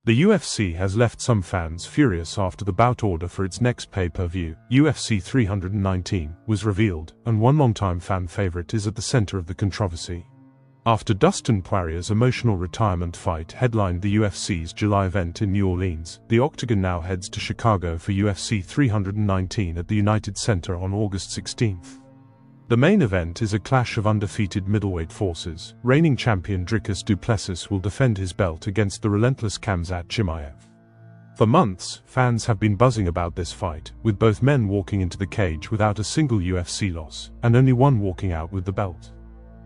The UFC has left some fans furious after the bout order for its next pay-per-view, UFC 319, was revealed, and one longtime fan favorite is at the center of the controversy. After Dustin Poirier's emotional retirement fight headlined the UFC's July event in New Orleans, the Octagon now heads to Chicago for UFC 319 at the United Center on August 16. The main event is a clash of undefeated middleweight forces. Reigning champion Dricus du Plessis will defend his belt against the relentless Khamzat Chimaev. For months, fans have been buzzing about this fight, with both men walking into the cage without a single UFC loss, and only one walking out with the belt.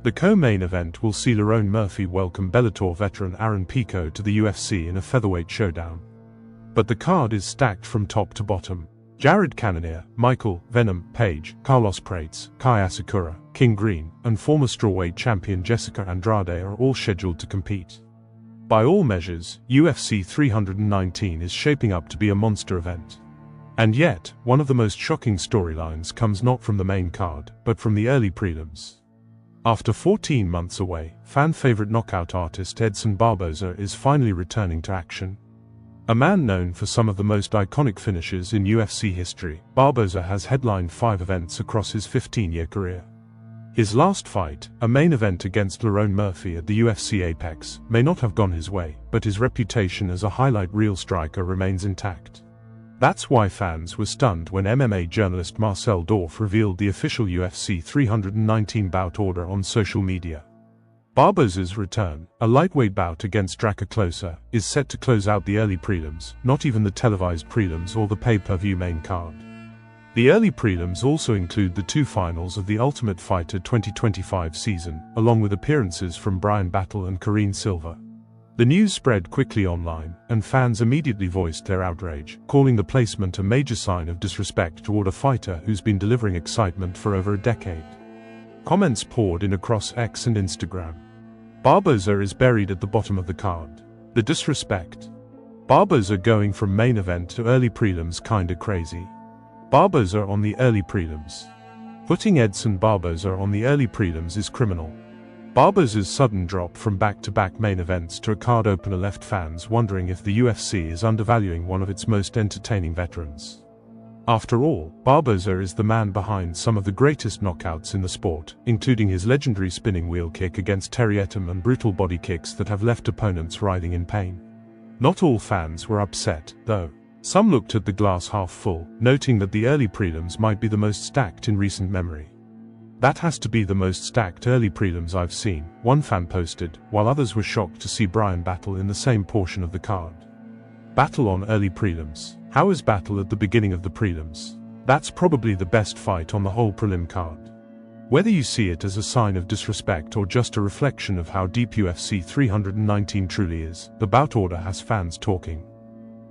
The co-main event will see Lerone Murphy welcome Bellator veteran Aaron Pico to the UFC in a featherweight showdown. But the card is stacked from top to bottom. Jared Cannonier, Michael Venom Page, Carlos Prates, Kai Asakura, King Green, and former strawweight champion Jessica Andrade are all scheduled to compete. By all measures, UFC 319 is shaping up to be a monster event. And yet, one of the most shocking storylines comes not from the main card, but from the early prelims. After 14 months away, fan favorite knockout artist Edson Barboza is finally returning to action. A man known for some of the most iconic finishes in UFC history, Barboza has headlined 5 events across his 15-year career. His last fight, a main event against Lerone Murphy at the UFC Apex, may not have gone his way, but his reputation as a highlight reel striker remains intact. That's why fans were stunned when MMA journalist Marcel Dorff revealed the official UFC 319 bout order on social media. Barboza's return, a lightweight bout against Drakkar Klose, is set to close out the early prelims, not even the televised prelims or the pay-per-view main card. The early prelims also include the 2 finals of the Ultimate Fighter 2025 season, along with appearances from Bryan Battle and Karine Silva. The news spread quickly online, and fans immediately voiced their outrage, calling the placement a major sign of disrespect toward a fighter who's been delivering excitement for over a decade. Comments poured in across X and Instagram. Barboza is buried at the bottom of the card. The disrespect. Barboza going from main event to early prelims kinda crazy. Barboza on the early prelims. Putting Edson Barboza on the early prelims is criminal. Barboza's sudden drop from back-to-back main events to a card opener left fans wondering if the UFC is undervaluing one of its most entertaining veterans. After all, Barboza is the man behind some of the greatest knockouts in the sport, including his legendary spinning wheel kick against Terry Etam and brutal body kicks that have left opponents writhing in pain. Not all fans were upset, though. Some looked at the glass half full, noting that the early prelims might be the most stacked in recent memory. "That has to be the most stacked early prelims I've seen," one fan posted, while others were shocked to see Bryan Battle in the same portion of the card. Battle on early prelims. How is Battle at the beginning of the prelims? That's probably the best fight on the whole prelim card. Whether you see it as a sign of disrespect or just a reflection of how deep UFC 319 truly is, the bout order has fans talking.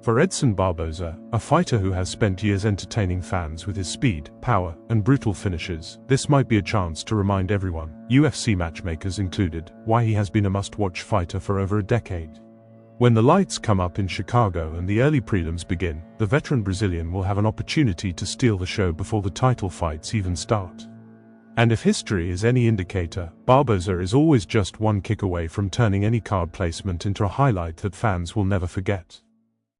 For Edson Barboza, a fighter who has spent years entertaining fans with his speed, power, and brutal finishes, this might be a chance to remind everyone, UFC matchmakers included, why he has been a must-watch fighter for over a decade. When the lights come up in Chicago and the early prelims begin, the veteran Brazilian will have an opportunity to steal the show before the title fights even start. And if history is any indicator, Barboza is always just one kick away from turning any card placement into a highlight that fans will never forget.